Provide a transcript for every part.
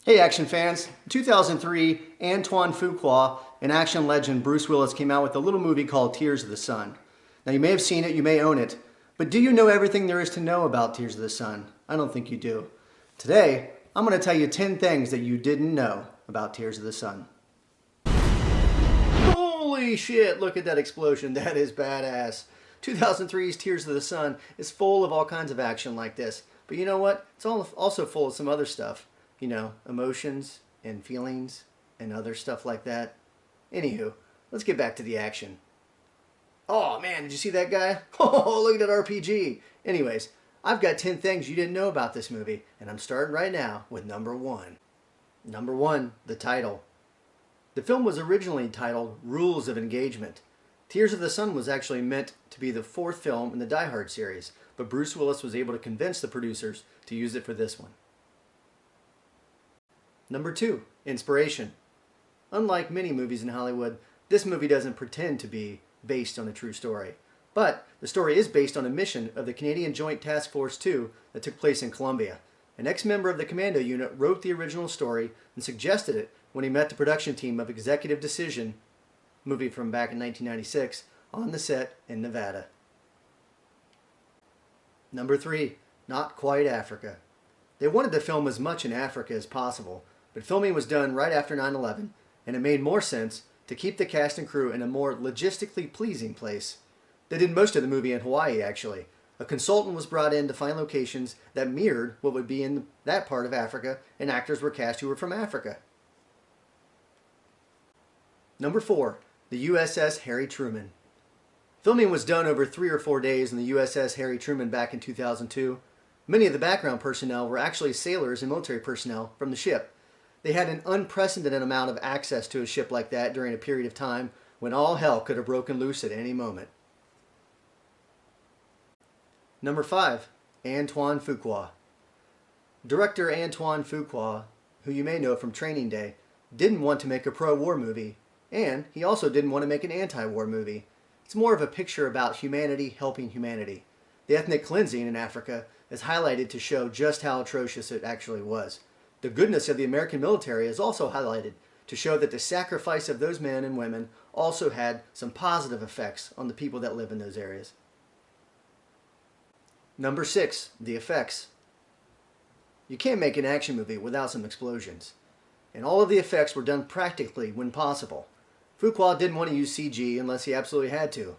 Hey action fans, in 2003, Antoine Fuqua and action legend Bruce Willis came out with a little movie called Tears of the Sun. Now you may have seen it, you may own it, but do you know everything there is to know about Tears of the Sun? I don't think you do. Today, I'm going to tell you 10 things that you didn't know about Tears of the Sun. Holy shit, look at that explosion, that is badass. 2003's Tears of the Sun is full of all kinds of action like this, but you know what? It's also full of some other stuff. You know, emotions and feelings and other stuff like that. Anywho, let's get back to the action. Oh man, did you see that guy? Oh, look at that RPG. Anyways, I've got 10 things you didn't know about this movie, and I'm starting right now with number 1. Number 1, the title. The film was originally titled Rules of Engagement. Tears of the Sun was actually meant to be the 4th film in the Die Hard series, but Bruce Willis was able to convince the producers to use it for this one. Number 2, inspiration. Unlike many movies in Hollywood, this movie doesn't pretend to be based on a true story. But the story is based on a mission of the Canadian Joint Task Force 2 that took place in Colombia. An ex-member of the commando unit wrote the original story and suggested it when he met the production team of Executive Decision, movie from back in 1996, on the set in Nevada. Number 3, not quite Africa. They wanted to film as much in Africa as possible, but filming was done right after 9/11, and it made more sense to keep the cast and crew in a more logistically pleasing place. They did most of the movie in Hawaii, actually. A consultant was brought in to find locations that mirrored what would be in that part of Africa, and actors were cast who were from Africa. Number 4, the U.S.S. Harry Truman. Filming was done over 3 or 4 days in the U.S.S. Harry Truman back in 2002. Many of the background personnel were actually sailors and military personnel from the ship. They had an unprecedented amount of access to a ship like that during a period of time when all hell could have broken loose at any moment. Number 5, Antoine Fuqua. Director Antoine Fuqua, who you may know from Training Day, didn't want to make a pro-war movie, and he also didn't want to make an anti-war movie. It's more of a picture about humanity helping humanity. The ethnic cleansing in Africa is highlighted to show just how atrocious it actually was. The goodness of the American military is also highlighted to show that the sacrifice of those men and women also had some positive effects on the people that live in those areas. Number 6, the effects. You can't make an action movie without some explosions, and all of the effects were done practically when possible. Fuqua didn't want to use CG unless he absolutely had to.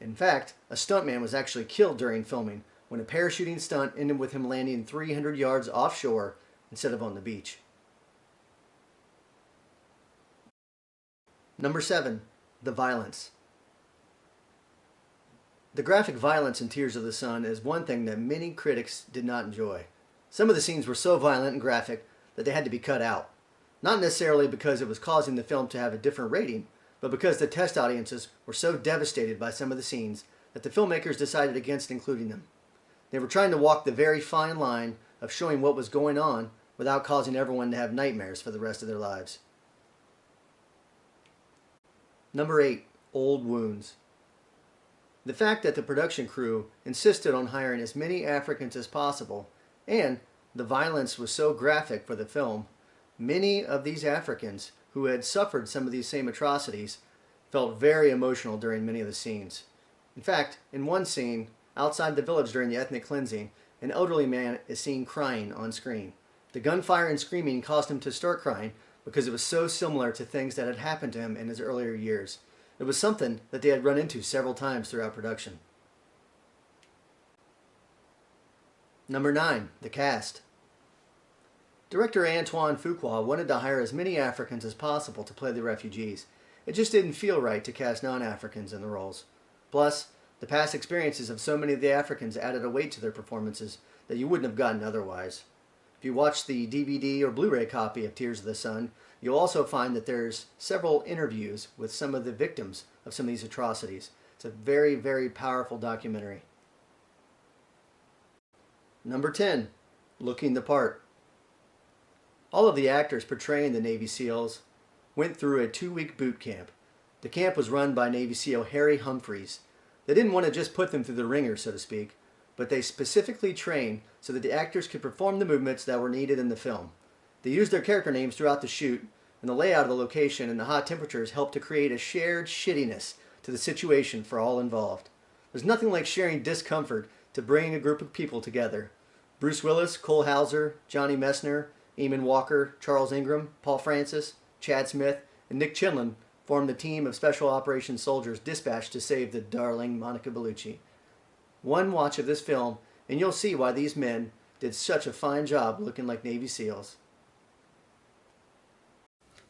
In fact, a stuntman was actually killed during filming when a parachuting stunt ended with him landing 300 yards offshore instead of on the beach. Number 7, the violence. The graphic violence in Tears of the Sun is one thing that many critics did not enjoy. Some of the scenes were so violent and graphic that they had to be cut out. Not necessarily because it was causing the film to have a different rating, but because the test audiences were so devastated by some of the scenes that the filmmakers decided against including them. They were trying to walk the very fine line of showing what was going on without causing everyone to have nightmares for the rest of their lives. Number 8, old wounds. The fact that the production crew insisted on hiring as many Africans as possible, and the violence was so graphic for the film, many of these Africans who had suffered some of these same atrocities felt very emotional during many of the scenes. In fact, in one scene, outside the village during the ethnic cleansing, an elderly man is seen crying on screen. The gunfire and screaming caused him to start crying because it was so similar to things that had happened to him in his earlier years. It was something that they had run into several times throughout production. Number 9, the cast. Director Antoine Fuqua wanted to hire as many Africans as possible to play the refugees. It just didn't feel right to cast non-Africans in the roles. Plus, the past experiences of so many of the Africans added a weight to their performances that you wouldn't have gotten otherwise. If you watch the DVD or Blu-ray copy of Tears of the Sun, you'll also find that there's several interviews with some of the victims of some of these atrocities. It's a very, very powerful documentary. Number 10, looking the part. All of the actors portraying the Navy SEALs went through a 2-week boot camp. The camp was run by Navy SEAL Harry Humphreys. They didn't want to just put them through the ringer, so to speak, but they specifically trained so that the actors could perform the movements that were needed in the film. They used their character names throughout the shoot, and the layout of the location and the hot temperatures helped to create a shared shittiness to the situation for all involved. There's nothing like sharing discomfort to bring a group of people together. Bruce Willis, Cole Hauser, Johnny Messner, Eamon Walker, Charles Ingram, Paul Francis, Chad Smith, and Nick Chinlund formed the team of Special Operations soldiers dispatched to save the darling Monica Bellucci. One watch of this film, and you'll see why these men did such a fine job looking like Navy SEALs.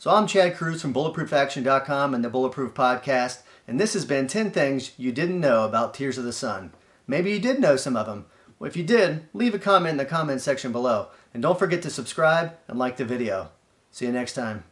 So I'm Chad Cruz from BulletproofAction.com and the Bulletproof Podcast, and this has been 10 things you didn't know about Tears of the Sun. Maybe you did know some of them. Well, if you did, leave a comment in the comment section below. And don't forget to subscribe and like the video. See you next time.